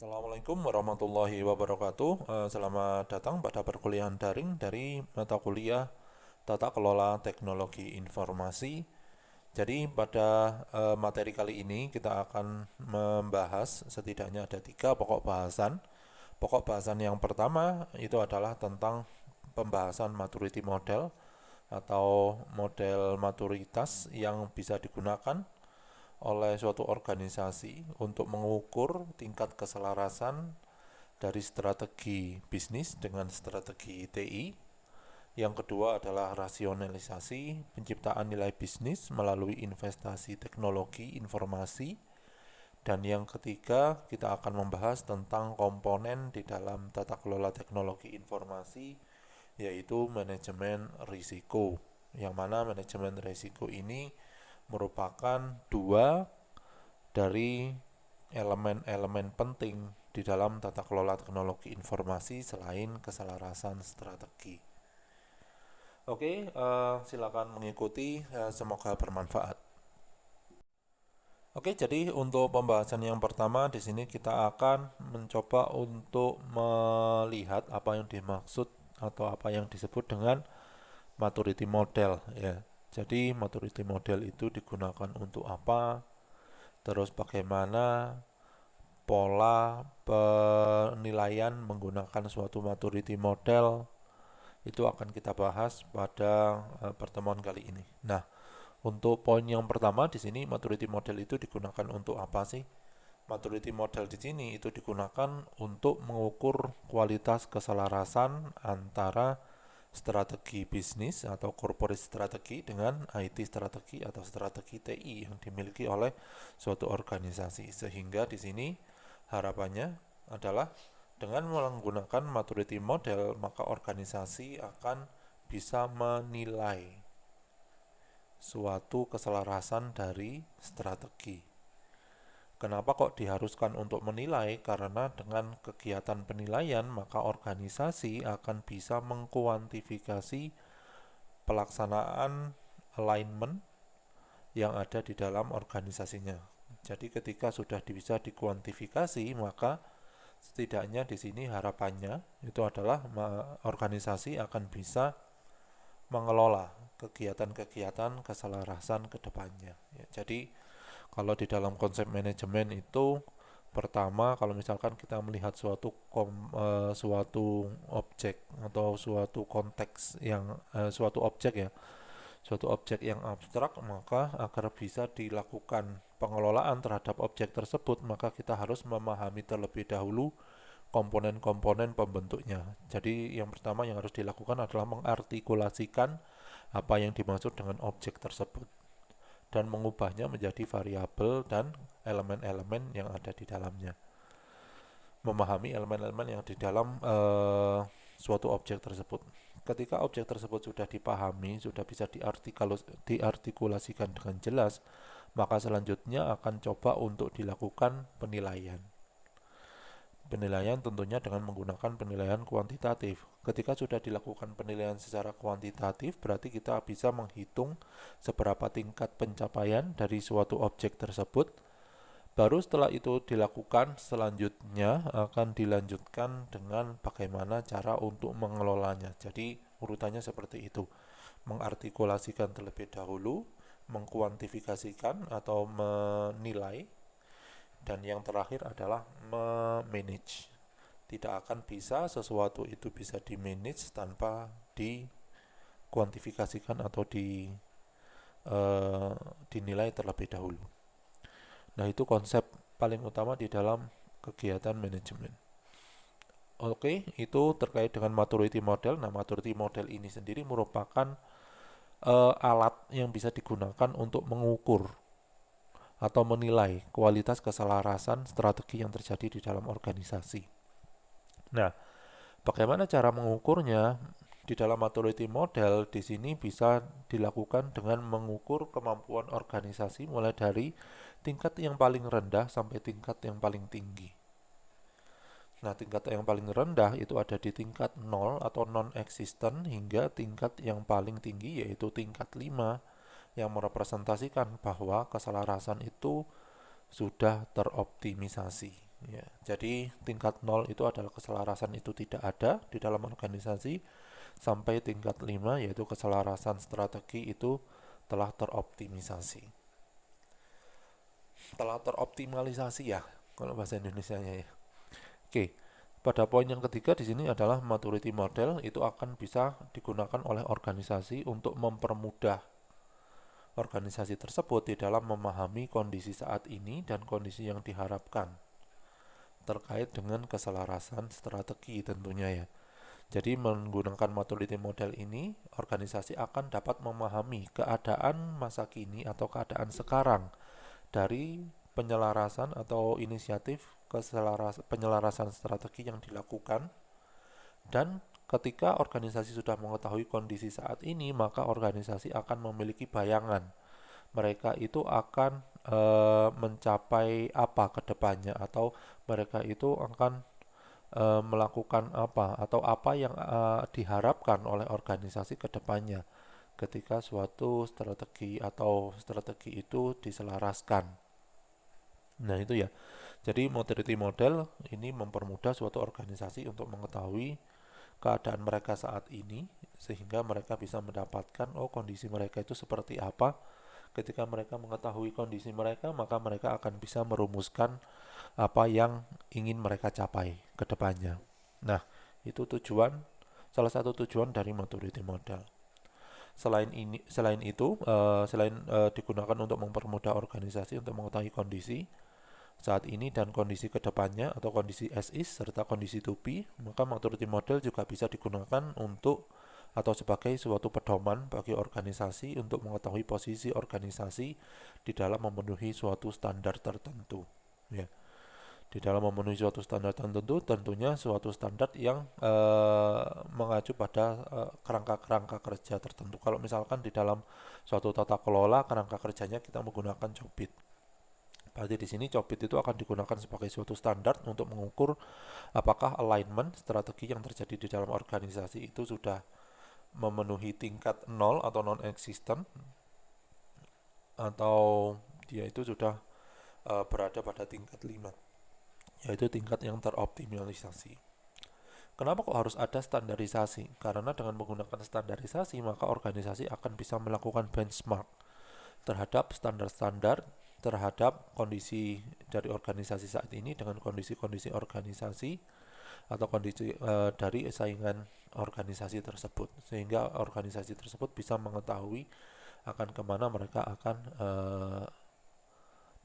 Assalamualaikum warahmatullahi wabarakatuh. Selamat datang pada perkuliahan daring dari mata kuliah Tata Kelola Teknologi Informasi. Jadi pada materi kali ini kita akan membahas setidaknya ada 3 pokok bahasan. Pokok bahasan yang pertama itu adalah tentang pembahasan maturity model atau model maturitas yang bisa digunakan oleh suatu organisasi untuk mengukur tingkat keselarasan dari strategi bisnis dengan strategi TI. Yang kedua adalah rasionalisasi penciptaan nilai bisnis melalui investasi teknologi informasi. Dan yang ketiga, kita akan membahas tentang komponen di dalam tata kelola teknologi informasi, yaitu manajemen risiko. Yang mana manajemen risiko ini merupakan dua dari elemen-elemen penting di dalam tata kelola teknologi informasi selain keselarasan strategi. Oke, silakan mengikuti, semoga bermanfaat. Oke, jadi untuk pembahasan yang pertama di sini kita akan mencoba untuk melihat apa yang dimaksud atau apa yang disebut dengan maturity model ya. Jadi maturity model itu digunakan untuk apa? Terus bagaimana pola penilaian menggunakan suatu maturity model itu akan kita bahas pada pertemuan kali ini. Nah, untuk poin yang pertama di sini maturity model itu digunakan untuk apa sih? Maturity model di sini itu digunakan untuk mengukur kualitas keselarasan antara strategi bisnis atau corporate strategi dengan IT strategi atau strategi TI yang dimiliki oleh suatu organisasi. Sehingga di sini harapannya adalah dengan menggunakan maturity model, maka organisasi akan bisa menilai suatu keselarasan dari strategi. Kenapa kok diharuskan untuk menilai? Karena dengan kegiatan penilaian, maka organisasi akan bisa mengkuantifikasi pelaksanaan alignment yang ada di dalam organisasinya. Jadi ketika sudah bisa dikuantifikasi, maka setidaknya di sini harapannya itu adalah organisasi akan bisa mengelola kegiatan-kegiatan keselarasan ke depannya. Ya, jadi kalau di dalam konsep manajemen itu pertama kalau misalkan kita melihat suatu objek atau suatu konteks yang suatu objek ya, suatu objek yang abstrak, maka agar bisa dilakukan pengelolaan terhadap objek tersebut, maka kita harus memahami terlebih dahulu komponen-komponen pembentuknya. Jadi yang pertama yang harus dilakukan adalah mengartikulasikan apa yang dimaksud dengan objek tersebut dan mengubahnya menjadi variabel dan elemen-elemen yang ada di dalamnya. Memahami elemen-elemen yang di dalam suatu objek tersebut. Ketika objek tersebut sudah dipahami, sudah bisa diartikulasikan dengan jelas, maka selanjutnya akan coba untuk dilakukan penilaian. Penilaian tentunya dengan menggunakan penilaian kuantitatif. Ketika sudah dilakukan penilaian secara kuantitatif, berarti kita bisa menghitung seberapa tingkat pencapaian dari suatu objek tersebut. Baru setelah itu dilakukan, selanjutnya akan dilanjutkan dengan bagaimana cara untuk mengelolanya. Jadi urutannya seperti itu. Mengartikulasikan terlebih dahulu, mengkuantifikasikan atau menilai, dan yang terakhir adalah memanage. Tidak akan bisa sesuatu itu bisa dimanage tanpa dikuantifikasikan atau dinilai terlebih dahulu. Nah, itu konsep paling utama di dalam kegiatan manajemen. Oke, itu terkait dengan maturity model. Nah, maturity model ini sendiri merupakan alat yang bisa digunakan untuk mengukur atau menilai kualitas keselarasan strategi yang terjadi di dalam organisasi. Nah, bagaimana cara mengukurnya? Di dalam maturity model di sini bisa dilakukan dengan mengukur kemampuan organisasi mulai dari tingkat yang paling rendah sampai tingkat yang paling tinggi. Nah, tingkat yang paling rendah itu ada di tingkat 0 atau non-existent hingga tingkat yang paling tinggi yaitu tingkat 5 yang merepresentasikan bahwa keselarasan itu sudah teroptimisasi. Ya, jadi tingkat 0 itu adalah keselarasan itu tidak ada di dalam organisasi, sampai tingkat 5 yaitu keselarasan strategi itu telah teroptimisasi. Telah teroptimalisasi ya, kalau bahasa Indonesianya ya. Oke, pada poin yang ketiga di sini adalah maturity model itu akan bisa digunakan oleh organisasi untuk mempermudah organisasi tersebut di dalam memahami kondisi saat ini dan kondisi yang diharapkan terkait dengan keselarasan strategi tentunya ya. Jadi menggunakan maturity model ini, organisasi akan dapat memahami keadaan masa kini atau keadaan sekarang dari penyelarasan atau inisiatif penyelarasan strategi yang dilakukan. Dan ketika organisasi sudah mengetahui kondisi saat ini, maka organisasi akan memiliki bayangan mereka itu akan mencapai apa ke depannya, atau mereka itu akan melakukan apa, atau apa yang diharapkan oleh organisasi ke depannya ketika suatu strategi atau strategi itu diselaraskan. Nah, itu ya. Jadi maturity model ini mempermudah suatu organisasi untuk mengetahui keadaan mereka saat ini, sehingga mereka bisa mendapatkan kondisi mereka itu seperti apa. Ketika mereka mengetahui kondisi mereka, maka mereka akan bisa merumuskan apa yang ingin mereka capai ke depannya. Nah, itu salah satu tujuan dari maturity model. Selain digunakan untuk mempermudah organisasi untuk mengetahui kondisi saat ini dan kondisi kedepannya atau kondisi as is serta kondisi to be, maka maturity model juga bisa digunakan untuk atau sebagai suatu pedoman bagi organisasi untuk mengetahui posisi organisasi di dalam memenuhi suatu standar tertentu. Ya, di dalam memenuhi suatu standar tertentu, tentunya suatu standar yang mengacu pada kerangka-kerangka kerja tertentu. Kalau misalkan di dalam suatu tata kelola, kerangka kerjanya kita menggunakan Jobit. Berarti di sini Jobit itu akan digunakan sebagai suatu standar untuk mengukur apakah alignment strategi yang terjadi di dalam organisasi itu sudah memenuhi tingkat 0 atau non-existent, atau dia itu sudah berada pada tingkat 5, yaitu tingkat yang teroptimalisasi. Kenapa kok harus ada standarisasi? Karena dengan menggunakan standarisasi, maka organisasi akan bisa melakukan benchmark terhadap standar-standar, terhadap kondisi dari organisasi saat ini dengan kondisi-kondisi organisasi atau kondisi dari saingan organisasi tersebut, sehingga organisasi tersebut bisa mengetahui akan kemana mereka akan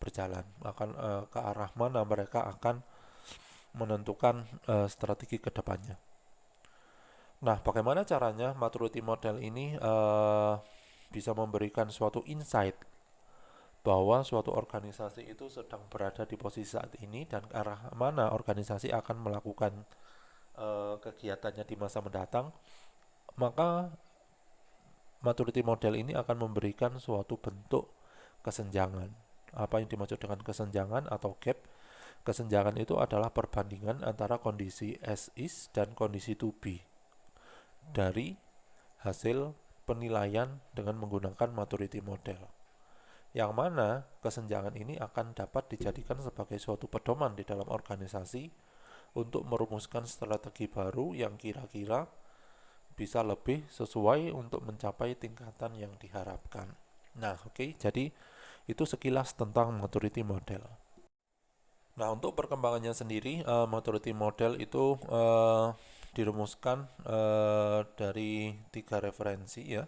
berjalan, akan ke arah mana mereka akan menentukan strategi ke depannya. Nah, bagaimana caranya maturity model ini bisa memberikan suatu insight bahwa suatu organisasi itu sedang berada di posisi saat ini dan ke arah mana organisasi akan melakukan kegiatannya di masa mendatang, maka maturity model ini akan memberikan suatu bentuk kesenjangan. Apa yang dimaksud dengan kesenjangan atau gap? Kesenjangan itu adalah perbandingan antara kondisi as is dan kondisi to be dari hasil penilaian dengan menggunakan maturity model. Yang mana kesenjangan ini akan dapat dijadikan sebagai suatu pedoman di dalam organisasi untuk merumuskan strategi baru yang kira-kira bisa lebih sesuai untuk mencapai tingkatan yang diharapkan. Nah, oke, jadi itu sekilas tentang maturity model. Nah, untuk perkembangannya sendiri, maturity model itu dirumuskan dari 3 referensi ya.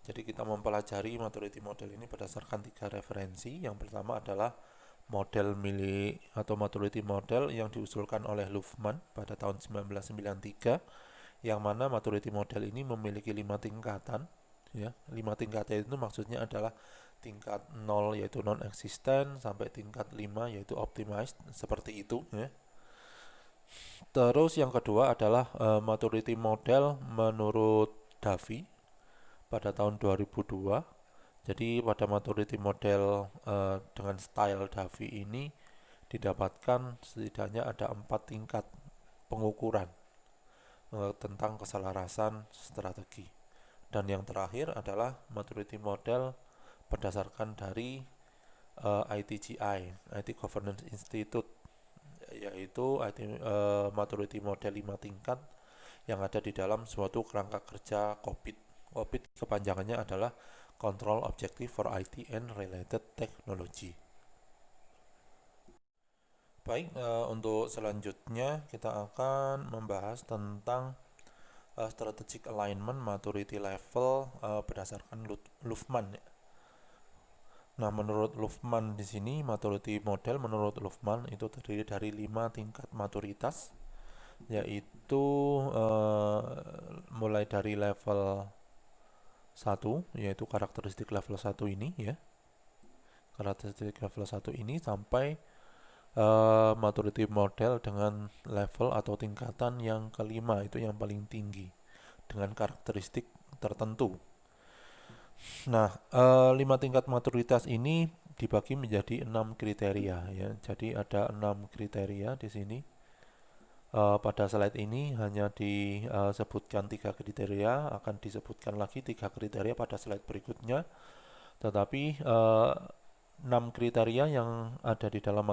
Jadi kita mempelajari maturity model ini berdasarkan 3 referensi. Yang pertama adalah model milik atau maturity model yang diusulkan oleh Luhmann pada tahun 1993, yang mana maturity model ini memiliki 5 tingkatan ya. 5 tingkatan itu maksudnya adalah tingkat 0 yaitu non-existent sampai tingkat 5 yaitu optimized, seperti itu ya. Terus yang kedua adalah maturity model menurut Davy pada tahun 2002. Jadi pada maturity model dengan style Davy ini didapatkan setidaknya ada 4 tingkat pengukuran tentang keselarasan strategi. Dan yang terakhir adalah maturity model berdasarkan dari ITGI, IT Governance Institute, yaitu maturity model 5 tingkat yang ada di dalam suatu kerangka kerja COBIT. COBIT kepanjangannya adalah Control Objective for IT and Related Technology. Baik, untuk selanjutnya kita akan membahas tentang strategic alignment maturity level berdasarkan Luhmann. Nah, menurut Luhmann di sini maturity model menurut Luhmann itu terdiri dari 5 tingkat maturitas, yaitu mulai dari level 1, yaitu karakteristik level 1 ini ya. Karakteristik level 1 ini sampai maturity model dengan level atau tingkatan yang kelima, itu yang paling tinggi dengan karakteristik tertentu. Nah, 5 tingkat maturitas ini dibagi menjadi 6 kriteria ya. Jadi ada 6 kriteria di sini. Pada slide ini hanya disebutkan 3 kriteria, akan disebutkan lagi 3 kriteria pada slide berikutnya. Tetapi 6 kriteria yang ada di dalam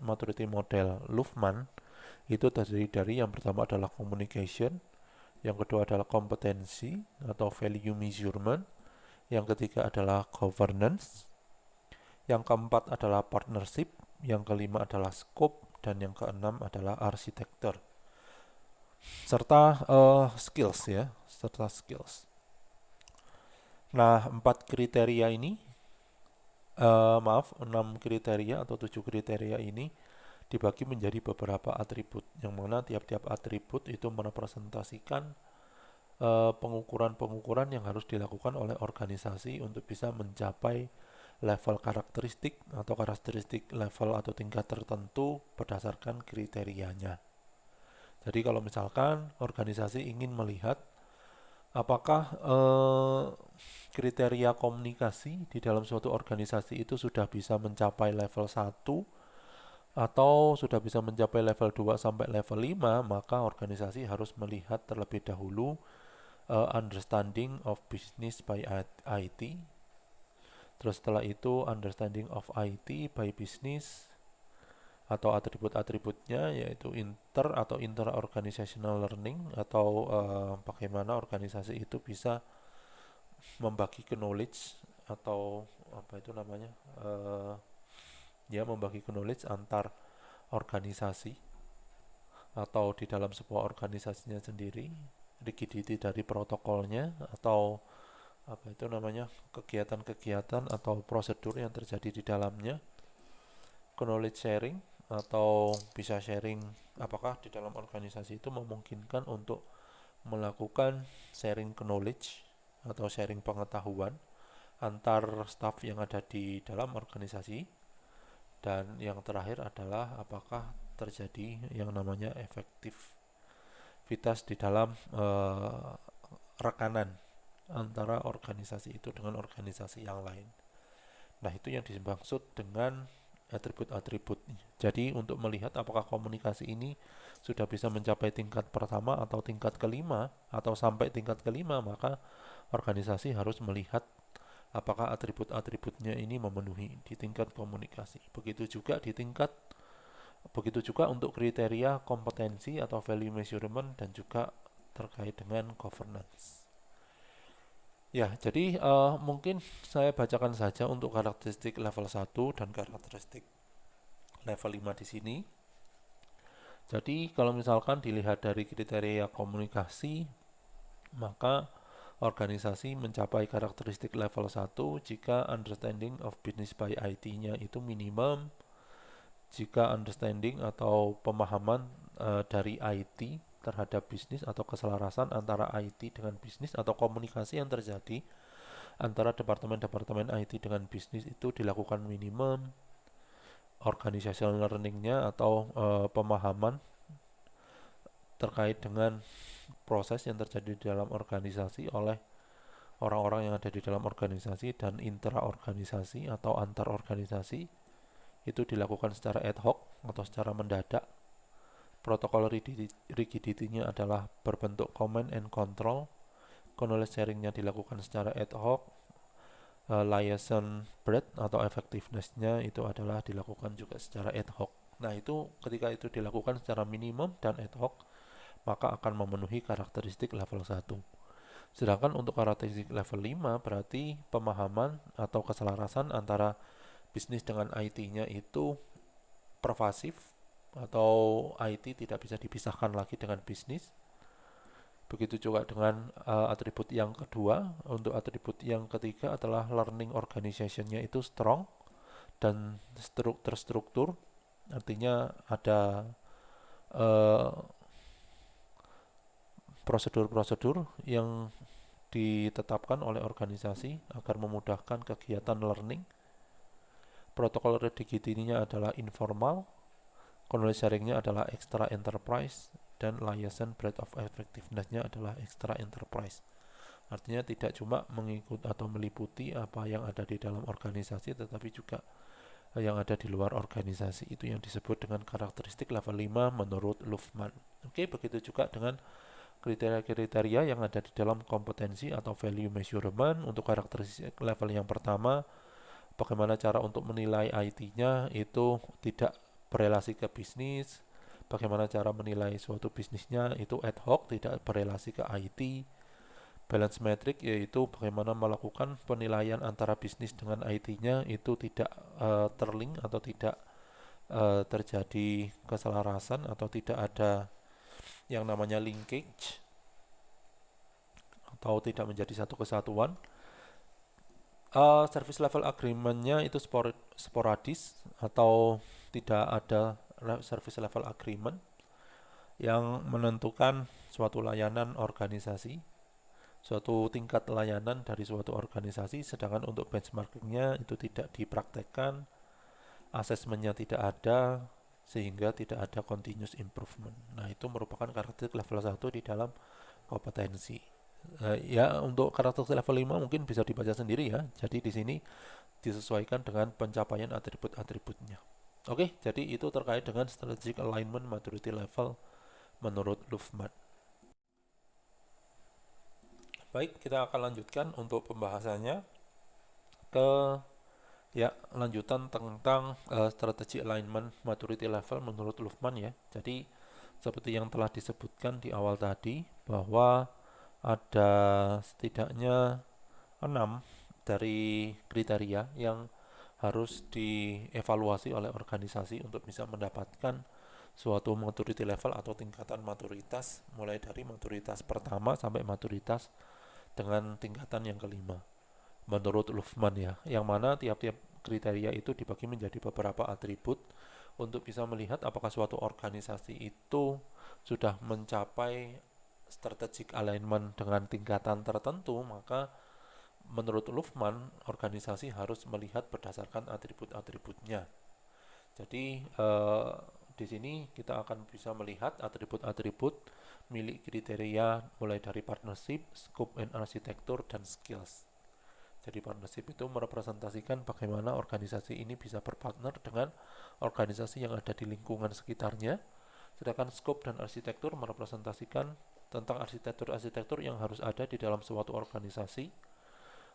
maturity model Luhmann itu terdiri dari yang pertama adalah communication, yang kedua adalah kompetensi atau value measurement, yang ketiga adalah governance, yang keempat adalah partnership, yang kelima adalah scope, dan yang keenam adalah arsitektur. Serta skills ya, serta skills. Nah, 4 kriteria ini 6 kriteria atau 7 kriteria ini dibagi menjadi beberapa atribut, yang mana tiap-tiap atribut itu merepresentasikan pengukuran-pengukuran yang harus dilakukan oleh organisasi untuk bisa mencapai level karakteristik atau karakteristik level atau tingkat tertentu berdasarkan kriterianya. Jadi kalau misalkan organisasi ingin melihat apakah kriteria komunikasi di dalam suatu organisasi itu sudah bisa mencapai level 1 atau sudah bisa mencapai level 2 sampai level 5, maka organisasi harus melihat terlebih dahulu understanding of business by IT. Terus setelah itu understanding of IT by business, atau atribut-atributnya yaitu inter atau inter-organizational learning, atau bagaimana organisasi itu bisa membagi knowledge atau apa itu namanya membagi knowledge antar organisasi atau di dalam sebuah organisasinya sendiri, rigidity dari protokolnya atau apa itu namanya kegiatan-kegiatan atau prosedur yang terjadi di dalamnya, knowledge sharing atau bisa sharing, apakah di dalam organisasi itu memungkinkan untuk melakukan sharing knowledge atau sharing pengetahuan antar staf yang ada di dalam organisasi. Dan yang terakhir adalah apakah terjadi yang namanya efektivitas di dalam rekanan antara organisasi itu dengan organisasi yang lain. Nah, itu yang dimaksud dengan atribut-atribut. Jadi untuk melihat apakah komunikasi ini sudah bisa mencapai tingkat pertama atau tingkat kelima atau sampai tingkat kelima, maka organisasi harus melihat apakah atribut-atributnya ini memenuhi di tingkat komunikasi. Begitu juga untuk kriteria kompetensi atau value measurement dan juga terkait dengan governance. Ya, jadi mungkin saya bacakan saja untuk karakteristik level 1 dan karakteristik level 5 di sini. Jadi kalau misalkan dilihat dari kriteria komunikasi, maka organisasi mencapai karakteristik level 1 jika understanding of business by IT-nya itu minimum, jika understanding atau pemahaman dari IT terhadap bisnis atau keselarasan antara IT dengan bisnis atau komunikasi yang terjadi antara departemen-departemen IT dengan bisnis itu dilakukan minimum, organizational learning-nya atau pemahaman terkait dengan proses yang terjadi di dalam organisasi oleh orang-orang yang ada di dalam organisasi dan intra-organisasi atau antar-organisasi itu dilakukan secara ad hoc atau secara mendadak. Protokol rigidity-nya adalah berbentuk command and control. Knowledge sharing-nya dilakukan secara ad hoc. Liaison breadth atau effectiveness-nya itu adalah dilakukan juga secara ad hoc. Nah, itu ketika itu dilakukan secara minimum dan ad hoc, maka akan memenuhi karakteristik level 1. Sedangkan untuk karakteristik level 5 berarti pemahaman atau keselarasan antara bisnis dengan IT-nya itu pervasif, atau IT tidak bisa dipisahkan lagi dengan bisnis. Begitu juga dengan atribut yang kedua. Untuk atribut yang ketiga adalah learning organization-nya itu strong dan terstruktur. Artinya ada uh, prosedur-prosedur yang ditetapkan oleh organisasi agar memudahkan kegiatan learning. Protokol redigitinya adalah informal, knowledge sharing-nya adalah extra enterprise, dan liaison breadth of effectiveness-nya adalah extra enterprise. Artinya tidak cuma mengikut atau meliputi apa yang ada di dalam organisasi, tetapi juga yang ada di luar organisasi. Itu yang disebut dengan karakteristik level 5 menurut Luhmann. Oke, begitu juga dengan kriteria-kriteria yang ada di dalam kompetensi atau value measurement. Untuk karakteristik level yang pertama, bagaimana cara untuk menilai IT-nya itu tidak berelasi ke bisnis, bagaimana cara menilai suatu bisnisnya itu ad hoc, tidak berelasi ke IT. Balance metric yaitu bagaimana melakukan penilaian antara bisnis dengan IT-nya itu tidak terlink atau tidak terjadi keselarasan atau tidak ada yang namanya linkage atau tidak menjadi satu kesatuan. Service level agreement-nya itu sporadis atau tidak ada service level agreement yang menentukan suatu layanan organisasi, suatu tingkat layanan dari suatu organisasi, sedangkan untuk benchmarkingnya itu tidak dipraktekkan, asesmennya tidak ada, sehingga tidak ada continuous improvement. Nah, itu merupakan karakteristik level 1 di dalam kompetensi. Ya, untuk karakteristik level 5 mungkin bisa dibaca sendiri ya. Jadi di sini disesuaikan dengan pencapaian atribut-atributnya. Oke, jadi itu terkait dengan strategic alignment maturity level menurut Luhmann. Baik, kita akan lanjutkan untuk pembahasannya ke lanjutan tentang strategi alignment maturity level menurut Luhmann ya. Jadi seperti yang telah disebutkan di awal tadi bahwa ada setidaknya 6 dari kriteria yang harus dievaluasi oleh organisasi untuk bisa mendapatkan suatu maturity level atau tingkatan maturitas, mulai dari maturitas pertama sampai maturitas dengan tingkatan yang kelima menurut Luhmann ya, yang mana tiap-tiap kriteria itu dibagi menjadi beberapa atribut untuk bisa melihat apakah suatu organisasi itu sudah mencapai strategic alignment dengan tingkatan tertentu. Maka menurut Luhmann organisasi harus melihat berdasarkan atribut-atributnya. Jadi di sini kita akan bisa melihat atribut-atribut milik kriteria mulai dari partnership, scope and arsitektur, dan skills. Jadi partnership itu merepresentasikan bagaimana organisasi ini bisa berpartner dengan organisasi yang ada di lingkungan sekitarnya. Sedangkan scope dan arsitektur merepresentasikan tentang arsitektur-arsitektur yang harus ada di dalam suatu organisasi,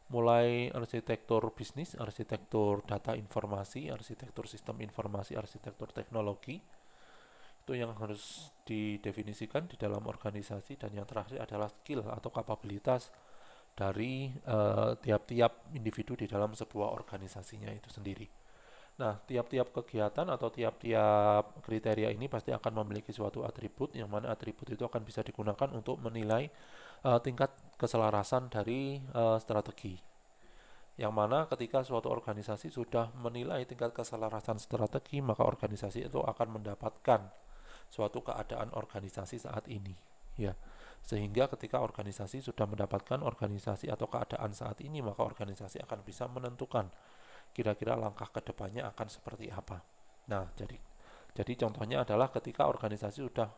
mulai arsitektur bisnis, arsitektur data informasi, arsitektur sistem informasi, arsitektur teknologi. Itu yang harus didefinisikan di dalam organisasi. Dan yang terakhir adalah skill atau kapabilitas dari tiap-tiap individu di dalam sebuah organisasinya itu sendiri. Nah, tiap-tiap kegiatan atau tiap-tiap kriteria ini pasti akan memiliki suatu atribut, yang mana atribut itu akan bisa digunakan untuk menilai tingkat keselarasan dari strategi. Yang mana ketika suatu organisasi sudah menilai tingkat keselarasan strategi, maka organisasi itu akan mendapatkan suatu keadaan organisasi saat ini. Ya, sehingga ketika organisasi sudah mendapatkan organisasi atau keadaan saat ini, maka organisasi akan bisa menentukan kira-kira langkah kedepannya akan seperti apa. Nah, jadi contohnya adalah ketika organisasi sudah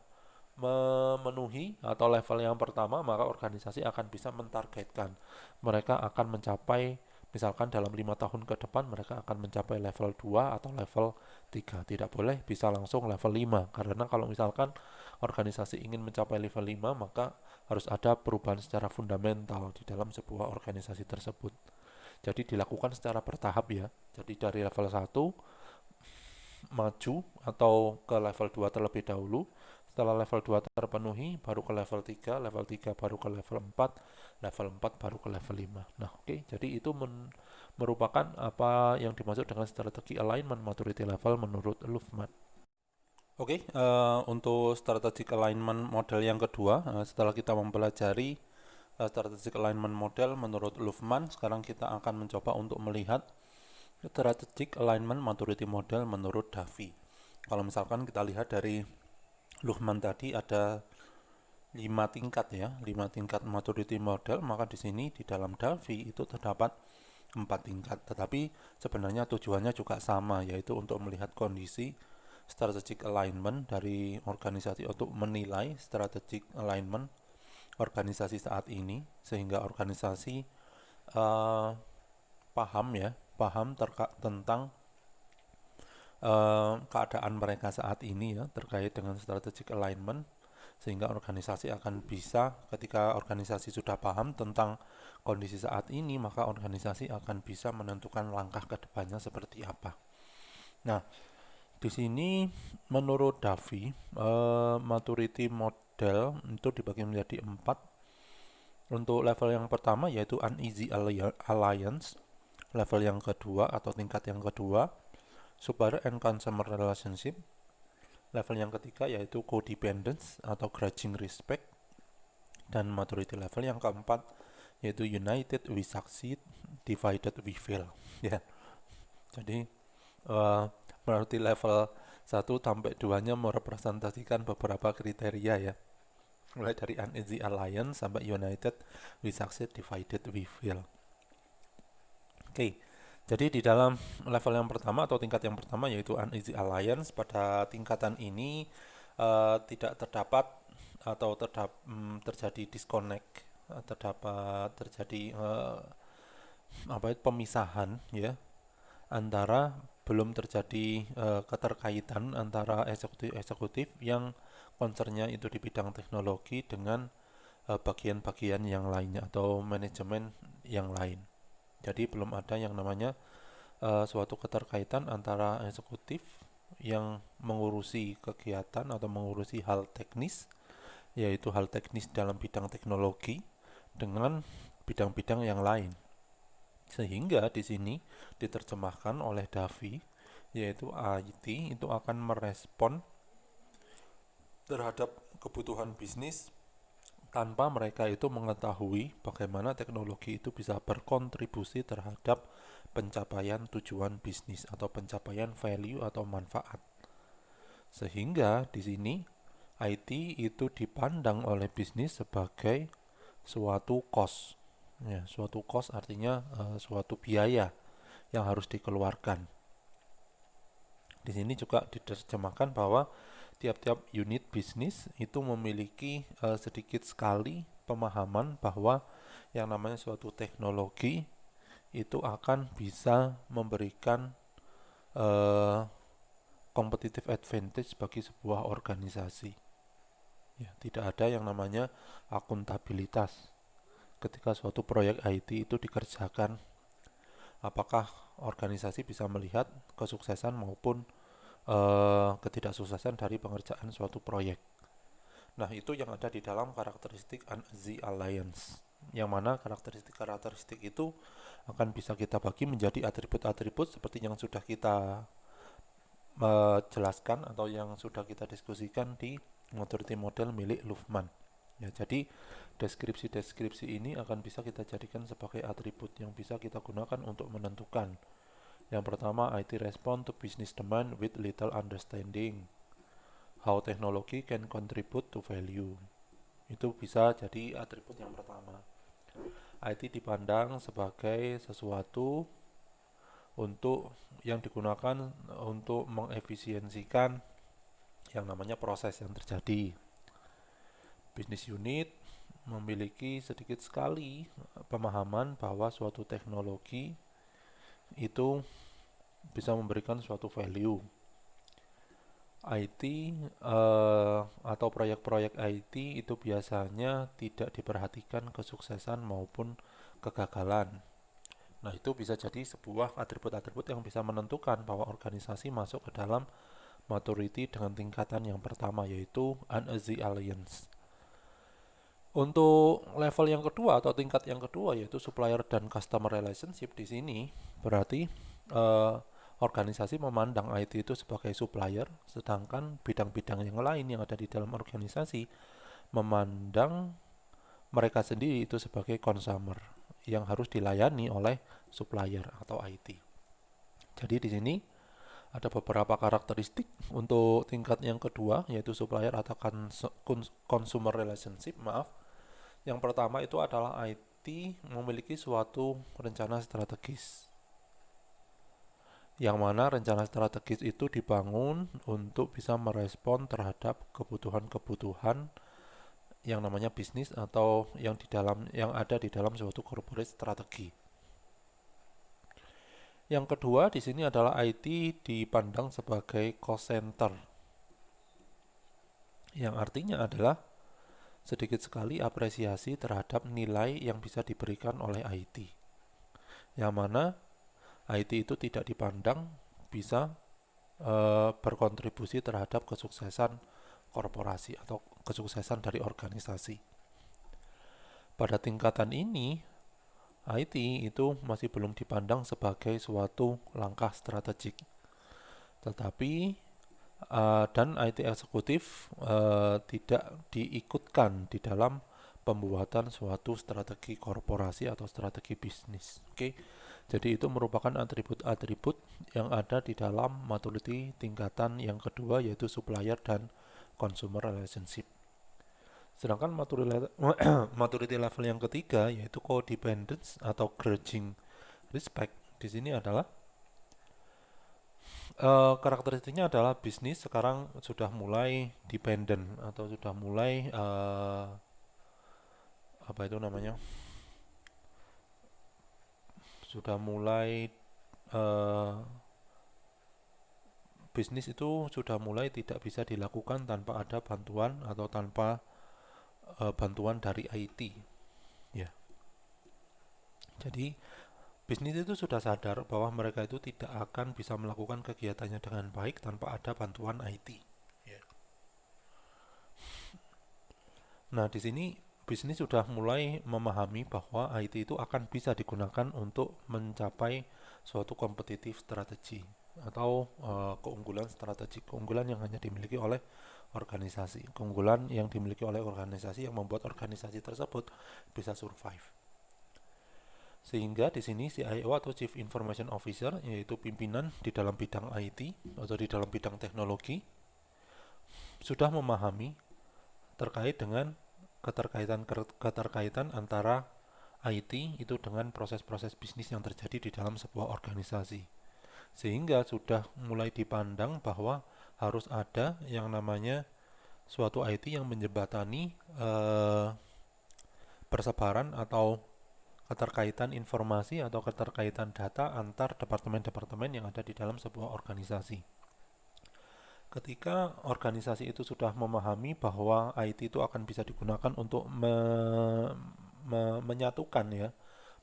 memenuhi atau level yang pertama, maka organisasi akan bisa mentargetkan mereka akan mencapai, misalkan dalam 5 tahun ke depan mereka akan mencapai level 2 atau level 3. Tidak boleh bisa langsung level 5, karena kalau misalkan organisasi ingin mencapai level 5, maka harus ada perubahan secara fundamental di dalam sebuah organisasi tersebut. Jadi dilakukan secara bertahap ya. Jadi dari level 1 maju atau ke level 2 terlebih dahulu. Setelah level 2 terpenuhi, baru ke level 3 baru ke level 4 baru ke level 5. Nah, oke, jadi itu merupakan apa yang dimaksud dengan strategi alignment maturity level menurut Luhmann. Oke, untuk strategic alignment model yang kedua, setelah kita mempelajari strategic alignment model menurut Luhmann, sekarang kita akan mencoba untuk melihat strategic alignment maturity model menurut Davy. Kalau misalkan kita lihat dari Luhmann tadi ada 5 tingkat ya, 5 tingkat maturity model, maka di sini di dalam Davy itu terdapat 4 tingkat. Tetapi sebenarnya tujuannya juga sama, yaitu untuk melihat kondisi strategic alignment dari organisasi, untuk menilai strategic alignment organisasi saat ini, sehingga organisasi paham tentang keadaan mereka saat ini ya, terkait dengan strategic alignment, sehingga organisasi akan bisa, ketika organisasi sudah paham tentang kondisi saat ini, maka organisasi akan bisa menentukan langkah ke depannya seperti apa. Nah, di sini menurut Davy, maturity model itu dibagi menjadi 4. Untuk level yang pertama yaitu uneasy alliance, level yang kedua atau tingkat yang kedua supplier and consumer relationship, level yang ketiga yaitu codependence atau grudging respect, dan maturity level yang keempat yaitu united we succeed, divided we fail. Ya, jadi berarti level 1 sampai 2-nya merepresentasikan beberapa kriteria ya, mulai dari uneasy alliance sampai united we succeed, divided we fail. Oke, jadi di dalam level yang pertama atau tingkat yang pertama yaitu uneasy alliance, pada tingkatan ini tidak terdapat atau terjadi disconnect, terjadi pemisahan ya, antara belum terjadi keterkaitan antara eksekutif yang concernnya itu di bidang teknologi dengan bagian-bagian yang lainnya atau manajemen yang lain. Jadi belum ada yang namanya suatu keterkaitan antara eksekutif yang mengurusi kegiatan atau mengurusi hal teknis, yaitu hal teknis dalam bidang teknologi, dengan bidang-bidang yang lain. Sehingga di sini diterjemahkan oleh Davy, yaitu IT itu akan merespon terhadap kebutuhan bisnis tanpa mereka itu mengetahui bagaimana teknologi itu bisa berkontribusi terhadap pencapaian tujuan bisnis atau pencapaian value atau manfaat. Sehingga di sini IT itu dipandang oleh bisnis sebagai suatu cost. Ya, suatu cost artinya suatu biaya yang harus dikeluarkan. Di sini juga diterjemahkan bahwa tiap-tiap unit bisnis itu memiliki sedikit sekali pemahaman bahwa yang namanya suatu teknologi itu akan bisa memberikan competitive advantage bagi sebuah organisasi. Ya, tidak ada yang namanya akuntabilitas ketika suatu proyek IT itu dikerjakan. Apakah organisasi bisa melihat kesuksesan maupun ketidaksuksesan dari pengerjaan suatu proyek. Nah, itu yang ada di dalam karakteristik uneasy alliance, yang mana karakteristik itu akan bisa kita bagi menjadi atribut-atribut seperti yang sudah kita jelaskan atau yang sudah kita diskusikan di maturity model milik Luhmann. Ya, jadi deskripsi-deskripsi ini akan bisa kita jadikan sebagai atribut yang bisa kita gunakan untuk menentukan. Yang pertama, IT respond to business demand with little understanding how technology can contribute to value. Itu bisa jadi atribut yang pertama. IT dipandang sebagai sesuatu untuk yang digunakan untuk mengefisiensikan yang namanya proses yang terjadi. Business unit memiliki sedikit sekali pemahaman bahwa suatu teknologi itu bisa memberikan suatu value. IT atau proyek-proyek IT itu biasanya tidak diperhatikan kesuksesan maupun kegagalan. Nah, itu bisa jadi sebuah atribut-atribut yang bisa menentukan bahwa organisasi masuk ke dalam maturity dengan tingkatan yang pertama, yaitu uneasy alliance. Untuk level yang kedua atau tingkat yang kedua, yaitu supplier dan customer relationship, di sini berarti eh, organisasi memandang IT itu sebagai supplier, sedangkan bidang-bidang yang lain yang ada di dalam organisasi memandang mereka sendiri itu sebagai consumer yang harus dilayani oleh supplier atau IT. Jadi di sini ada beberapa karakteristik untuk tingkat yang kedua, yaitu supplier atau consumer relationship, maaf. Yang pertama itu adalah IT memiliki suatu rencana strategis, yang mana rencana strategis itu dibangun untuk bisa merespon terhadap kebutuhan-kebutuhan yang namanya bisnis atau yang ada di dalam suatu corporate strategi. Yang kedua di sini adalah IT dipandang sebagai cost center, yang artinya adalah sedikit sekali apresiasi terhadap nilai yang bisa diberikan oleh IT. Yang mana IT itu tidak dipandang bisa berkontribusi terhadap kesuksesan korporasi atau kesuksesan dari organisasi. Pada tingkatan ini, IT itu masih belum dipandang sebagai suatu langkah strategik. Tetapi dan IT eksekutif tidak diikutkan di dalam pembuatan suatu strategi korporasi atau strategi bisnis. Oke. Jadi itu merupakan atribut-atribut yang ada di dalam maturity tingkatan yang kedua, yaitu supplier dan consumer relationship. Sedangkan maturity level yang ketiga, yaitu codependence atau grudging respect. Di sini adalah karakteristiknya adalah bisnis sekarang sudah mulai dependent atau sudah mulai apa itu namanya? Sudah mulai uh, bisnis itu sudah mulai tidak bisa dilakukan tanpa ada bantuan atau tanpa bantuan dari IT. Ya. Jadi bisnis itu sudah sadar bahwa mereka itu tidak akan bisa melakukan kegiatannya dengan baik tanpa ada bantuan IT. Ya. Nah, di sini bisnis sudah mulai memahami bahwa IT itu akan bisa digunakan untuk mencapai suatu kompetitif strategi atau keunggulan strategi, keunggulan yang hanya dimiliki oleh organisasi, keunggulan yang dimiliki oleh organisasi yang membuat organisasi tersebut bisa survive. Sehingga di sini CIO atau Chief Information Officer, yaitu pimpinan di dalam bidang IT atau di dalam bidang teknologi, sudah memahami terkait dengan keterkaitan antara IT itu dengan proses-proses bisnis yang terjadi di dalam sebuah organisasi. Sehingga sudah mulai dipandang bahwa harus ada yang namanya suatu IT yang menjembatani persebaran atau keterkaitan informasi atau keterkaitan data antar departemen-departemen yang ada di dalam sebuah organisasi. Ketika organisasi itu sudah memahami bahwa IT itu akan bisa digunakan untuk menyatukan ya,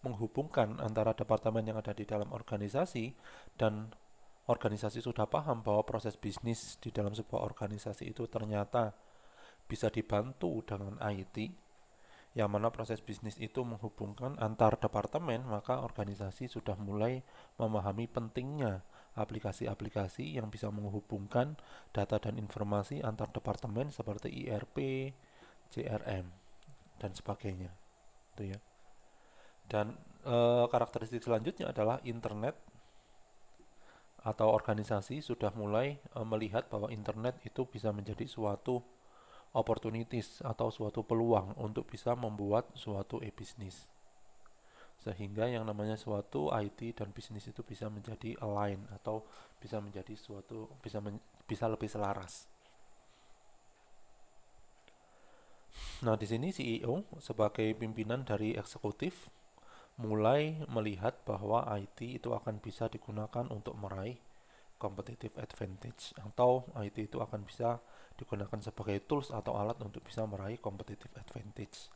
menghubungkan antara departemen yang ada di dalam organisasi, dan organisasi sudah paham bahwa proses bisnis di dalam sebuah organisasi itu ternyata bisa dibantu dengan IT, yang mana proses bisnis itu menghubungkan antar departemen, maka organisasi sudah mulai memahami pentingnya aplikasi-aplikasi yang bisa menghubungkan data dan informasi antar departemen seperti ERP, CRM, dan sebagainya. Itu ya. Dan karakteristik selanjutnya adalah internet atau organisasi sudah mulai melihat bahwa internet itu bisa menjadi suatu opportunities atau suatu peluang untuk bisa membuat suatu e-bisnis. Sehingga yang namanya suatu IT dan bisnis itu bisa menjadi align atau bisa menjadi suatu bisa lebih selaras. Nah, di sini CEO sebagai pimpinan dari eksekutif mulai melihat bahwa IT itu akan bisa digunakan untuk meraih competitive advantage, atau IT itu akan bisa digunakan sebagai tools atau alat untuk bisa meraih competitive advantage.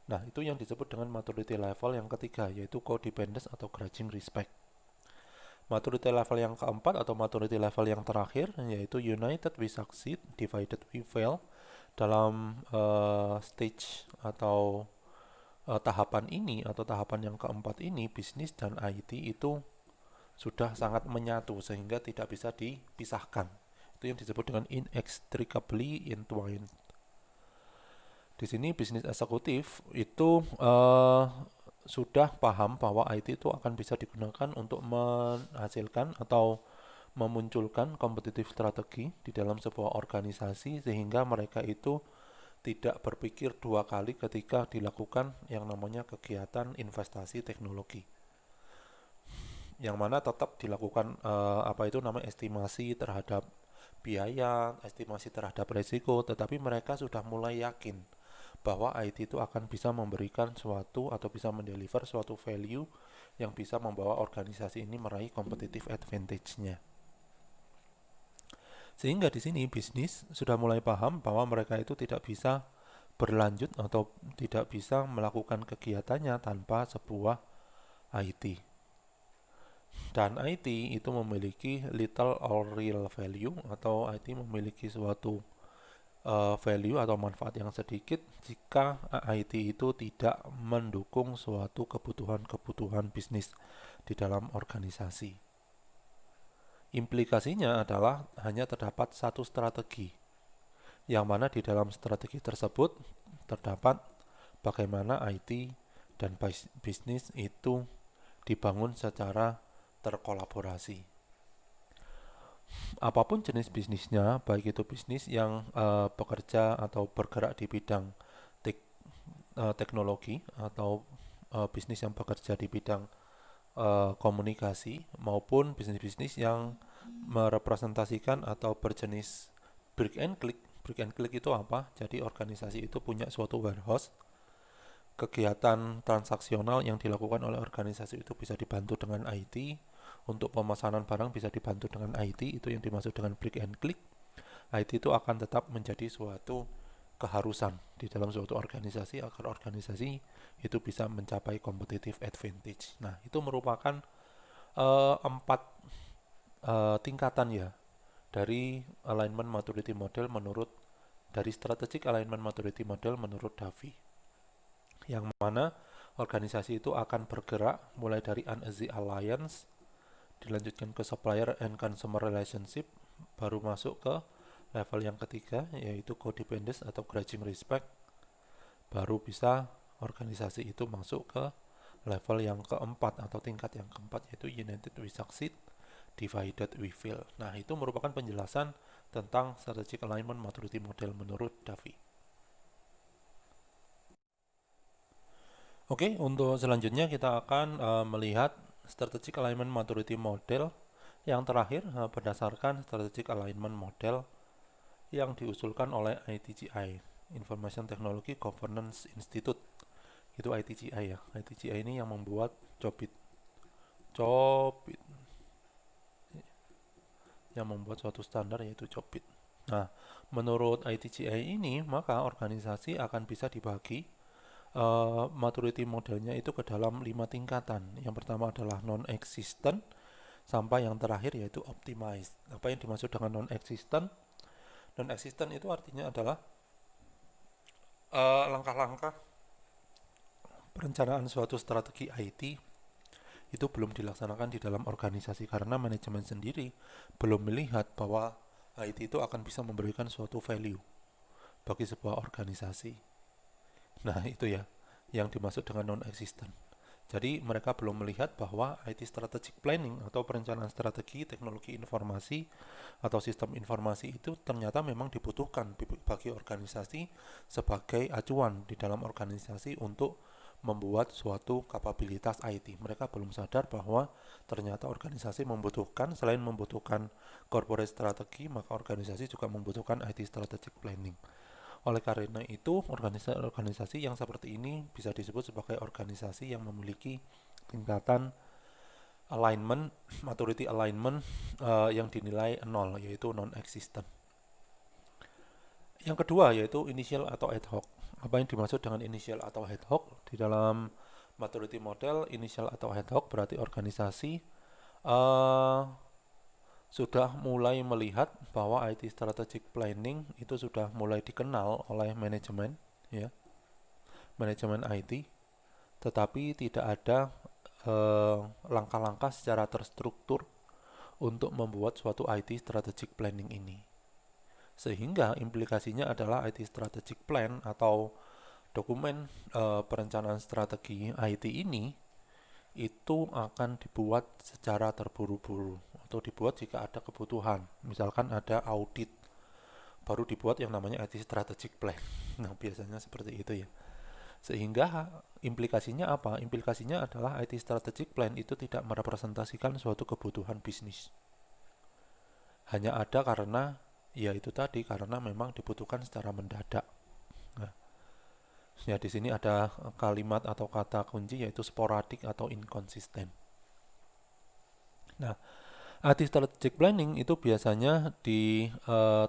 Nah, itu yang disebut dengan maturity level yang ketiga, yaitu codependence atau grudging respect. Maturity level yang keempat atau maturity level yang terakhir, yaitu united we succeed, divided we fail. Dalam stage atau tahapan ini atau tahapan yang keempat ini, bisnis dan IT itu sudah sangat menyatu sehingga tidak bisa dipisahkan. Itu yang disebut dengan inextricably entwined. Di sini bisnis eksekutif itu sudah paham bahwa IT itu akan bisa digunakan untuk menghasilkan atau memunculkan kompetitif strategi di dalam sebuah organisasi sehingga mereka itu tidak berpikir dua kali ketika dilakukan yang namanya kegiatan investasi teknologi. Yang mana tetap dilakukan estimasi terhadap biaya, estimasi terhadap risiko, tetapi mereka sudah mulai yakin bahwa IT itu akan bisa memberikan suatu atau bisa mendeliver suatu value yang bisa membawa organisasi ini meraih competitive advantage-nya. Sehingga di sini bisnis sudah mulai paham bahwa mereka itu tidak bisa berlanjut atau tidak bisa melakukan kegiatannya tanpa sebuah IT. Dan IT itu memiliki little or real value atau IT memiliki suatu value atau manfaat yang sedikit jika IT itu tidak mendukung suatu kebutuhan-kebutuhan bisnis di dalam organisasi. Implikasinya adalah hanya terdapat satu strategi, yang mana di dalam strategi tersebut terdapat bagaimana IT dan bisnis itu dibangun secara terkolaborasi. Apapun jenis bisnisnya, baik itu bisnis yang bekerja atau bergerak di bidang teknologi atau bisnis yang bekerja di bidang komunikasi maupun bisnis-bisnis yang merepresentasikan atau berjenis brick and click. Brick and click itu apa? Jadi organisasi itu punya suatu warehouse. Kegiatan transaksional yang dilakukan oleh organisasi itu bisa dibantu dengan IT. Untuk pemesanan barang bisa dibantu dengan IT, itu yang dimaksud dengan brick and click. IT itu akan tetap menjadi suatu keharusan di dalam suatu organisasi agar organisasi itu bisa mencapai competitive advantage. Nah, itu merupakan empat tingkatan ya dari alignment maturity model dari strategic alignment maturity model menurut Davy, yang mana organisasi itu akan bergerak mulai dari uneasy alliance, dilanjutkan ke supplier and consumer relationship, baru masuk ke level yang ketiga yaitu codependence atau grudging respect, baru bisa organisasi itu masuk ke level yang keempat atau tingkat yang keempat yaitu united we succeed, divided we fail. Nah, itu merupakan penjelasan tentang strategic alignment maturity model menurut Davy. Oke, untuk selanjutnya kita akan melihat strategic alignment maturity model yang terakhir berdasarkan strategic alignment model yang diusulkan oleh ITGI, Information Technology Governance Institute. Itu ITGI ya. ITGI ini yang membuat COBIT. Yang membuat suatu standar yaitu COBIT. Nah, menurut ITGI ini, maka organisasi akan bisa dibagi maturity modelnya itu ke dalam 5 tingkatan. Yang pertama adalah non-existent, sampai yang terakhir yaitu optimized. Apa yang dimaksud dengan non-existent? Non-existent itu artinya adalah langkah-langkah perencanaan suatu strategi IT itu belum dilaksanakan di dalam organisasi karena manajemen sendiri belum melihat bahwa IT itu akan bisa memberikan suatu value bagi sebuah organisasi. Nah, itu ya yang dimaksud dengan non-existent. Jadi mereka belum melihat bahwa IT strategic planning atau perencanaan strategi teknologi informasi atau sistem informasi itu ternyata memang dibutuhkan bagi organisasi sebagai acuan di dalam organisasi untuk membuat suatu kapabilitas IT. Mereka belum sadar bahwa ternyata organisasi membutuhkan, selain membutuhkan corporate strategi, maka organisasi juga membutuhkan IT strategic planning. Oleh karena itu, organisasi yang seperti ini bisa disebut sebagai organisasi yang memiliki tingkatan alignment, maturity alignment yang dinilai 0, yaitu non-existent. Yang kedua yaitu initial atau ad hoc. Apa yang dimaksud dengan initial atau ad hoc? Di dalam maturity model, initial atau ad hoc berarti organisasi uh, sudah mulai melihat bahwa IT strategic planning itu sudah mulai dikenal oleh manajemen, ya, manajemen IT, tetapi tidak ada langkah-langkah secara terstruktur untuk membuat suatu IT strategic planning ini. Sehingga implikasinya adalah IT strategic plan atau dokumen perencanaan strategi IT ini itu akan dibuat secara terburu-buru atau dibuat jika ada kebutuhan. Misalkan ada audit, baru dibuat yang namanya IT strategic plan. Nah, biasanya seperti itu ya. Sehingga implikasinya apa? Implikasinya adalah IT strategic plan itu tidak merepresentasikan suatu kebutuhan bisnis. Hanya ada karena ya itu tadi, karena memang dibutuhkan secara mendadak. Nah, ya di sini ada kalimat atau kata kunci yaitu sporadik atau inkonsisten. Nah, IT strategic planning itu biasanya di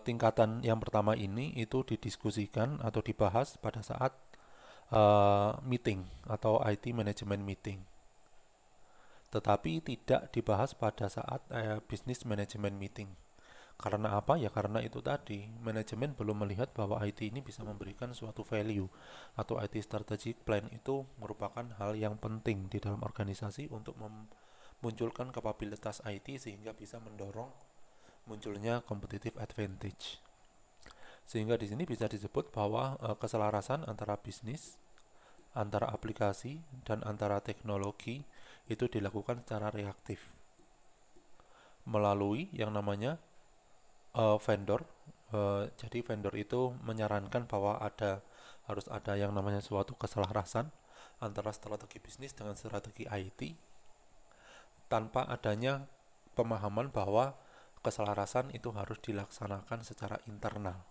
tingkatan yang pertama ini itu didiskusikan atau dibahas pada saat meeting atau IT management meeting. Tetapi tidak dibahas pada saat business management meeting. Karena apa? Ya karena itu tadi, manajemen belum melihat bahwa IT ini bisa memberikan suatu value atau IT strategic plan itu merupakan hal yang penting di dalam organisasi untuk memunculkan kapabilitas IT sehingga bisa mendorong munculnya competitive advantage. Sehingga di sini bisa disebut bahwa keselarasan antara bisnis, antara aplikasi, dan antara teknologi itu dilakukan secara reaktif melalui yang namanya vendor. Jadi vendor itu menyarankan bahwa harus ada yang namanya suatu keselarasan antara strategi bisnis dengan strategi IT tanpa adanya pemahaman bahwa keselarasan itu harus dilaksanakan secara internal.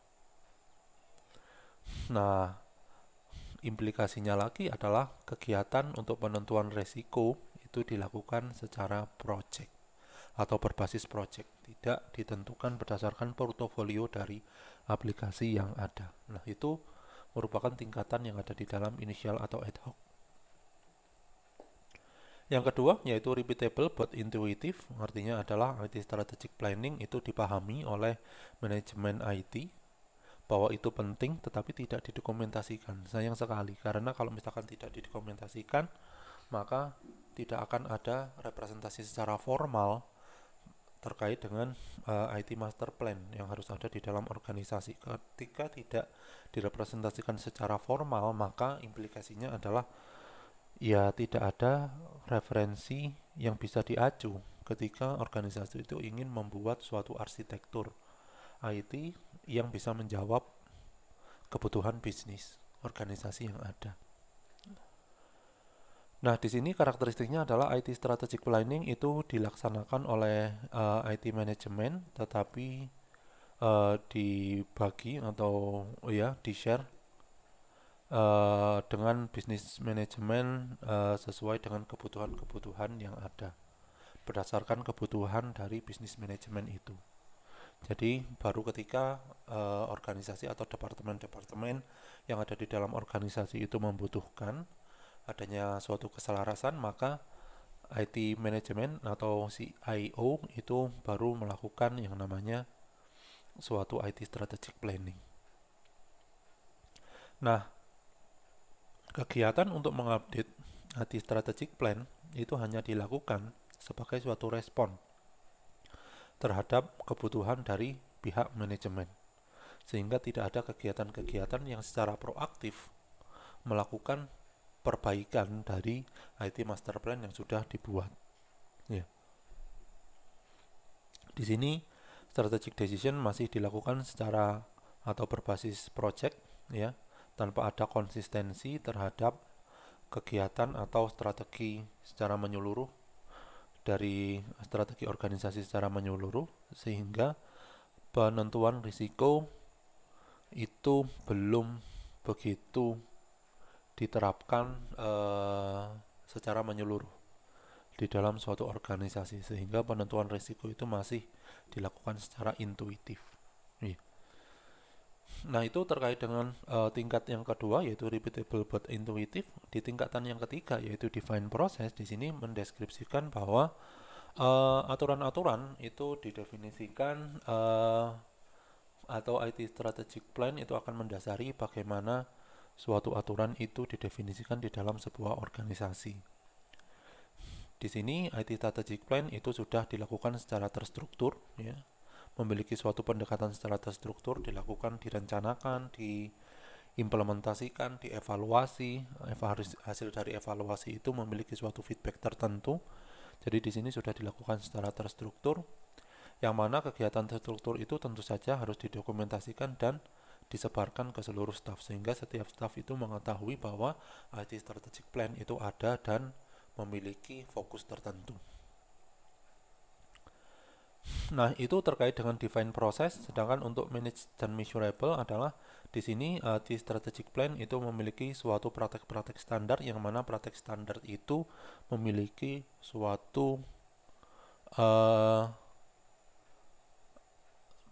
Nah, implikasinya lagi adalah kegiatan untuk penentuan resiko itu dilakukan secara project atau berbasis project, tidak ditentukan berdasarkan portofolio dari aplikasi yang ada. Nah, itu merupakan tingkatan yang ada di dalam initial atau ad hoc. Yang kedua yaitu repeatable but intuitive, artinya adalah IT strategic planning itu dipahami oleh manajemen IT bahwa itu penting tetapi tidak didokumentasikan. Sayang sekali karena kalau misalkan tidak didokumentasikan maka tidak akan ada representasi secara formal terkait dengan IT Master Plan yang harus ada di dalam organisasi. Ketika tidak direpresentasikan secara formal, maka implikasinya adalah ya tidak ada referensi yang bisa diacu ketika organisasi itu ingin membuat suatu arsitektur IT yang bisa menjawab kebutuhan bisnis organisasi yang ada. Nah, di sini karakteristiknya adalah IT strategic planning itu dilaksanakan oleh IT manajemen, tetapi dibagi atau ya di-share dengan bisnis manajemen sesuai dengan kebutuhan-kebutuhan yang ada, berdasarkan kebutuhan dari bisnis manajemen itu. Jadi baru ketika organisasi atau departemen-departemen yang ada di dalam organisasi itu membutuhkan adanya suatu keselarasan, maka IT manajemen atau CIO itu baru melakukan yang namanya suatu IT strategic planning. Nah, kegiatan untuk mengupdate IT strategic plan itu hanya dilakukan sebagai suatu respon terhadap kebutuhan dari pihak manajemen, sehingga tidak ada kegiatan-kegiatan yang secara proaktif melakukan perbaikan dari IT master plan yang sudah dibuat. Ya. Di sini strategic decision masih dilakukan secara atau berbasis project, ya, tanpa ada konsistensi terhadap kegiatan atau strategi secara menyeluruh dari strategi organisasi secara menyeluruh, sehingga penentuan risiko itu belum begitu diterapkan secara menyeluruh di dalam suatu organisasi, sehingga penentuan risiko itu masih dilakukan secara intuitif. Nah, itu terkait dengan tingkat yang kedua, yaitu repeatable but intuitive. Di tingkatan yang ketiga, yaitu define process, di sini mendeskripsikan bahwa aturan-aturan itu didefinisikan atau IT strategic plan itu akan mendasari bagaimana suatu aturan itu didefinisikan di dalam sebuah organisasi. Di sini IT strategic plan itu sudah dilakukan secara terstruktur, ya, memiliki suatu pendekatan secara terstruktur, dilakukan, direncanakan, diimplementasikan, dievaluasi. Hasil dari evaluasi itu memiliki suatu feedback tertentu. Jadi di sini sudah dilakukan secara terstruktur, yang mana kegiatan terstruktur itu tentu saja harus didokumentasikan dan disebarkan ke seluruh staf, sehingga setiap staf itu mengetahui bahwa IT strategic plan itu ada dan memiliki fokus tertentu. Nah, itu terkait dengan define proses, sedangkan untuk manage dan measurable adalah di sini di strategic plan itu memiliki suatu praktek-praktek standar, yang mana praktek standar itu memiliki suatu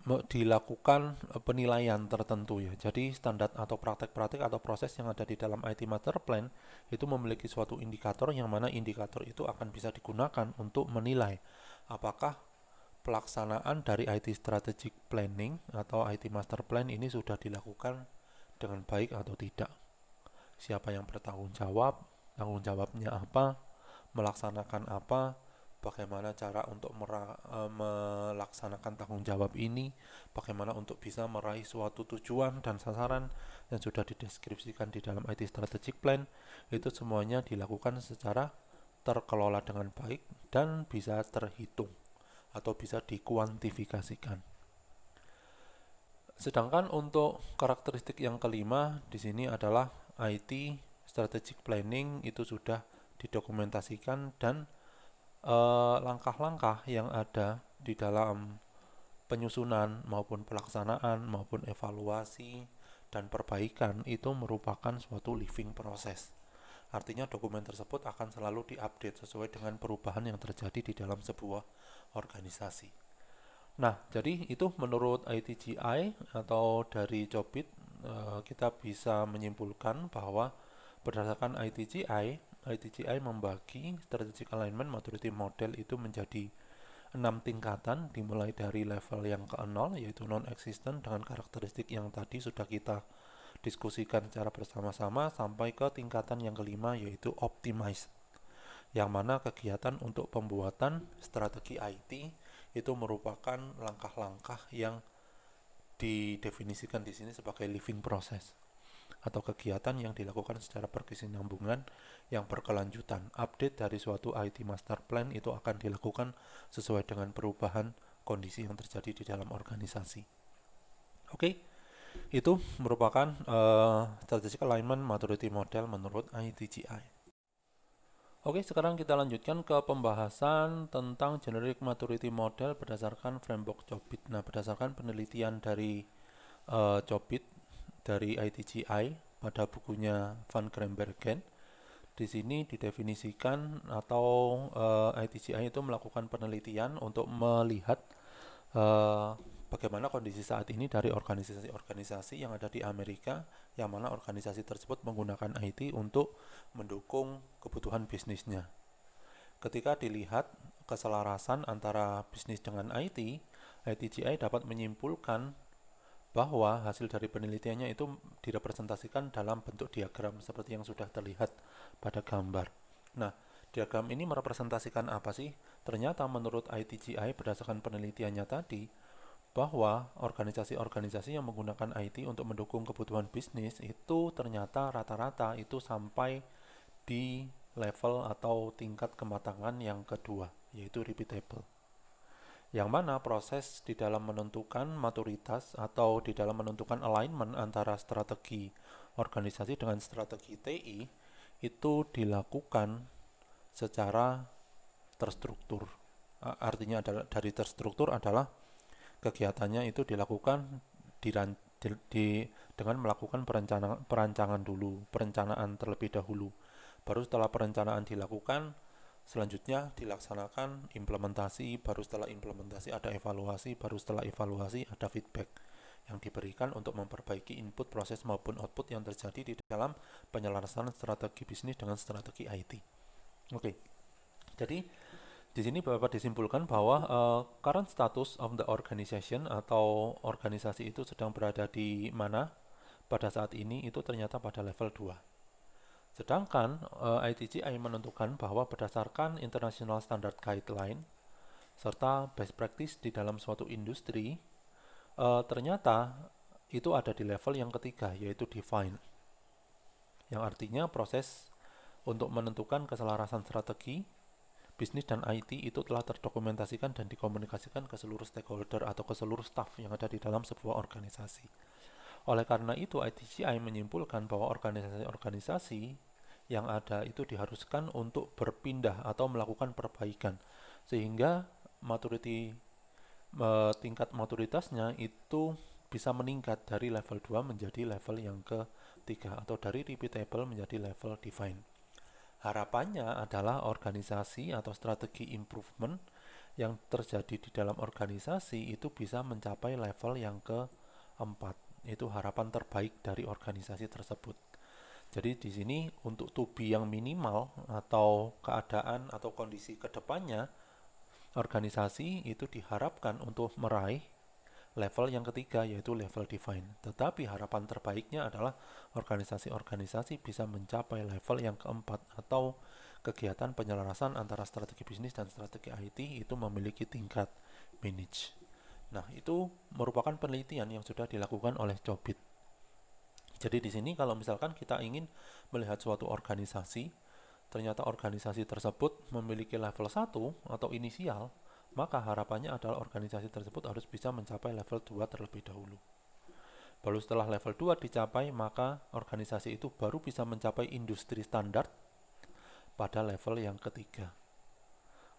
dilakukan penilaian tertentu, ya. Jadi standar atau praktek-praktek atau proses yang ada di dalam IT Master Plan itu memiliki suatu indikator, yang mana indikator itu akan bisa digunakan untuk menilai apakah pelaksanaan dari IT Strategic Planning atau IT Master Plan ini sudah dilakukan dengan baik atau tidak. Siapa yang bertanggung jawab, tanggung jawabnya apa, melaksanakan apa, bagaimana cara untuk melaksanakan tanggung jawab ini, bagaimana untuk bisa meraih suatu tujuan dan sasaran yang sudah dideskripsikan di dalam IT Strategic Plan. Itu semuanya dilakukan secara terkelola dengan baik dan bisa terhitung atau bisa dikuantifikasikan. Sedangkan untuk karakteristik yang kelima di sini adalah IT strategic planning itu sudah didokumentasikan, dan langkah-langkah yang ada di dalam penyusunan maupun pelaksanaan maupun evaluasi dan perbaikan itu merupakan suatu living process. Artinya dokumen tersebut akan selalu diupdate sesuai dengan perubahan yang terjadi di dalam sebuah organisasi. Nah, jadi itu menurut ITGI atau dari Jobit, kita bisa menyimpulkan bahwa berdasarkan ITGI membagi Strategic Alignment Maturity Model itu menjadi 6 tingkatan, dimulai dari level yang ke-0 yaitu non-existent dengan karakteristik yang tadi sudah kita diskusikan secara bersama-sama, sampai ke tingkatan yang kelima yaitu optimize, yang mana kegiatan untuk pembuatan strategi IT itu merupakan langkah-langkah yang didefinisikan di sini sebagai living process atau kegiatan yang dilakukan secara berkesinambungan yang berkelanjutan. Update dari suatu IT master plan itu akan dilakukan sesuai dengan perubahan kondisi yang terjadi di dalam organisasi. Oke, itu merupakan strategic alignment maturity model menurut ITGI. Oke, sekarang kita lanjutkan ke pembahasan tentang generic maturity model berdasarkan framework Jobit. Nah, berdasarkan penelitian dari Jobit dari ITGI pada bukunya Van Grimbergen, di sini didefinisikan atau ITGI itu melakukan penelitian untuk melihat bagaimana kondisi saat ini dari organisasi-organisasi yang ada di Amerika, yang mana organisasi tersebut menggunakan IT untuk mendukung kebutuhan bisnisnya. Ketika dilihat keselarasan antara bisnis dengan IT, ITGI dapat menyimpulkan bahwa hasil dari penelitiannya itu direpresentasikan dalam bentuk diagram seperti yang sudah terlihat pada gambar. Nah, diagram ini merepresentasikan apa sih? Ternyata menurut ITGI berdasarkan penelitiannya tadi, bahwa organisasi-organisasi yang menggunakan IT untuk mendukung kebutuhan bisnis itu ternyata rata-rata itu sampai di level atau tingkat kematangan yang kedua, yaitu repeatable. Yang mana proses di dalam menentukan maturitas atau di dalam menentukan alignment antara strategi organisasi dengan strategi TI itu dilakukan secara terstruktur. Artinya adalah dari terstruktur adalah kegiatannya itu dilakukan dengan melakukan perencanaan dulu, perencanaan terlebih dahulu. Baru setelah perencanaan dilakukan, selanjutnya dilaksanakan implementasi, baru setelah implementasi ada evaluasi, baru setelah evaluasi ada feedback. yang diberikan untuk memperbaiki input, proses maupun output yang terjadi di dalam penyelarasan strategi bisnis dengan strategi IT. Oke, jadi di sini Bapak disimpulkan bahwa current status of the organization atau organisasi itu sedang berada di mana pada saat ini itu ternyata pada level 2. Sedangkan ITGI menentukan bahwa berdasarkan International Standard Guideline serta best practice di dalam suatu industri, ternyata itu ada di level yang ketiga, yaitu define. Yang artinya proses untuk menentukan keselarasan strategi, bisnis dan IT itu telah terdokumentasikan dan dikomunikasikan ke seluruh stakeholder atau ke seluruh staff yang ada di dalam sebuah organisasi. Oleh karena itu, ITGI menyimpulkan bahwa organisasi-organisasi yang ada itu diharuskan untuk berpindah atau melakukan perbaikan, sehingga tingkat maturitasnya itu bisa meningkat dari level 2 menjadi level yang ketiga, atau dari repeatable menjadi level define. Harapannya adalah organisasi atau strategi improvement yang terjadi di dalam organisasi itu bisa mencapai level yang keempat. Itu harapan terbaik dari organisasi tersebut. Jadi di sini untuk to be yang minimal atau keadaan atau kondisi kedepannya, organisasi itu diharapkan untuk meraih level yang ketiga, yaitu level define. Tetapi harapan terbaiknya adalah organisasi-organisasi bisa mencapai level yang keempat, atau kegiatan penyelarasan antara strategi bisnis dan strategi IT itu memiliki tingkat manage. Nah, itu merupakan penelitian yang sudah dilakukan oleh Cobit. Jadi di sini kalau misalkan kita ingin melihat suatu organisasi, ternyata organisasi tersebut memiliki level 1 atau inisial, maka harapannya adalah organisasi tersebut harus bisa mencapai level 2 terlebih dahulu. Baru setelah level 2 dicapai, maka organisasi itu baru bisa mencapai industri standar pada level yang ketiga.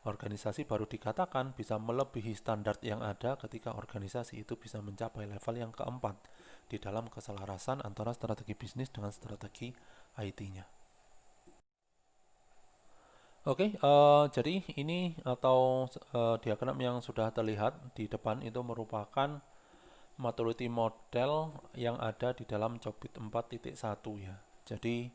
Organisasi baru dikatakan bisa melebihi standar yang ada ketika organisasi itu bisa mencapai level yang keempat di dalam keselarasan antara strategi bisnis dengan strategi IT-nya. Oke, jadi ini atau diagram yang sudah terlihat di depan itu merupakan maturity model yang ada di dalam Cobit 4.1 ya. Jadi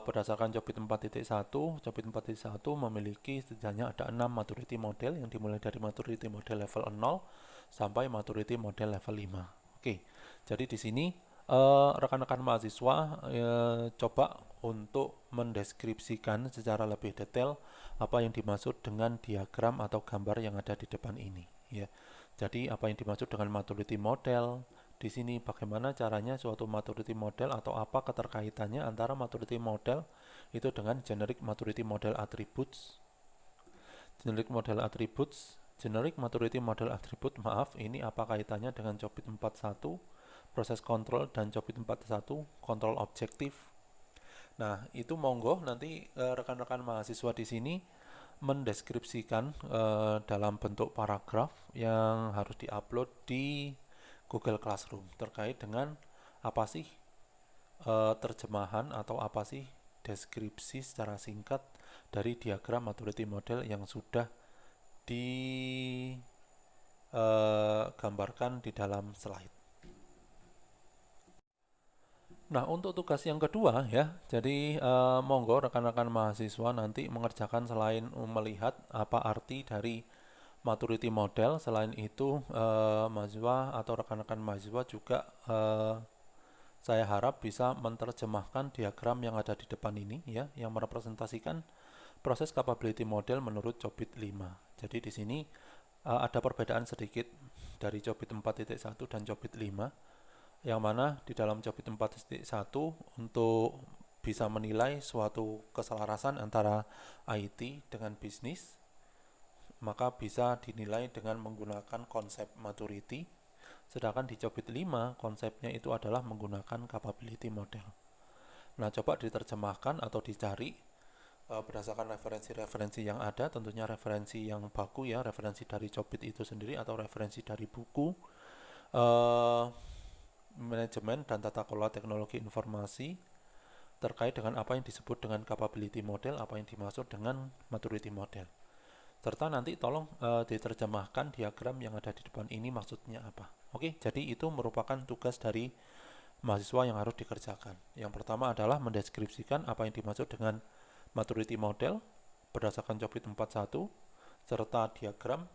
berdasarkan Cobit 4.1, Cobit 4.1 memiliki setidaknya ada 6 maturity model yang dimulai dari maturity model level 0 sampai maturity model level 5. Oke, jadi di sini rekan-rekan mahasiswa coba untuk mendeskripsikan secara lebih detail apa yang dimaksud dengan diagram atau gambar yang ada di depan ini ya. Jadi apa yang dimaksud dengan maturity model? Di sini bagaimana caranya suatu maturity model atau apa keterkaitannya antara maturity model itu dengan generic maturity model attributes. Generic model attributes, generic maturity model attribute, maaf, ini apa kaitannya dengan Cobit 41, proses kontrol, dan Cobit 41, kontrol objektif. Nah, itu monggo nanti rekan-rekan mahasiswa di sini mendeskripsikan dalam bentuk paragraf yang harus diupload di Google Classroom terkait dengan apa sih terjemahan atau apa sih deskripsi secara singkat dari diagram maturity model yang sudah digambarkan di dalam slide. Nah, untuk tugas yang kedua ya, jadi monggo rekan-rekan mahasiswa nanti mengerjakan selain melihat apa arti dari maturity model, selain itu mahasiswa atau rekan-rekan mahasiswa juga saya harap bisa menerjemahkan diagram yang ada di depan ini ya, yang merepresentasikan proses capability model menurut Cobit 5. Jadi di sini ada perbedaan sedikit dari Cobit 4.1 dan Cobit 5, yang mana di dalam Cobit 4.1 untuk bisa menilai suatu keselarasan antara IT dengan bisnis, maka bisa dinilai dengan menggunakan konsep maturity. Sedangkan di Cobit 5 konsepnya itu adalah menggunakan capability model. Nah, coba diterjemahkan atau dicari berdasarkan referensi-referensi yang ada, tentunya referensi yang baku ya, referensi dari Cobit itu sendiri atau referensi dari buku manajemen dan tata kelola teknologi informasi terkait dengan apa yang disebut dengan capability model, apa yang dimaksud dengan maturity model. serta nanti tolong diterjemahkan diagram yang ada di depan ini maksudnya apa. Oke, jadi itu merupakan tugas dari mahasiswa yang harus dikerjakan. Yang pertama adalah mendeskripsikan apa yang dimaksud dengan maturity model berdasarkan Jobit 41 serta diagram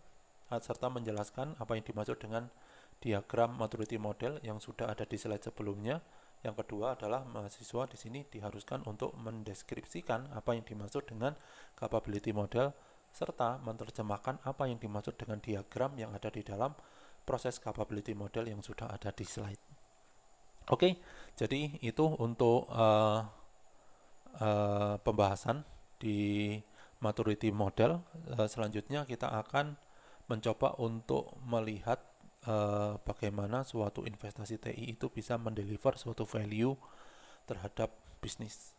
serta menjelaskan apa yang dimaksud dengan diagram maturity model yang sudah ada di slide sebelumnya. Yang kedua adalah mahasiswa di sini diharuskan untuk mendeskripsikan apa yang dimaksud dengan capability model serta menerjemahkan apa yang dimaksud dengan diagram yang ada di dalam proses capability model yang sudah ada di slide. Oke, jadi itu untuk pembahasan di maturity model. Selanjutnya kita akan mencoba untuk melihat bagaimana suatu investasi TI itu bisa mendeliver suatu value terhadap bisnis.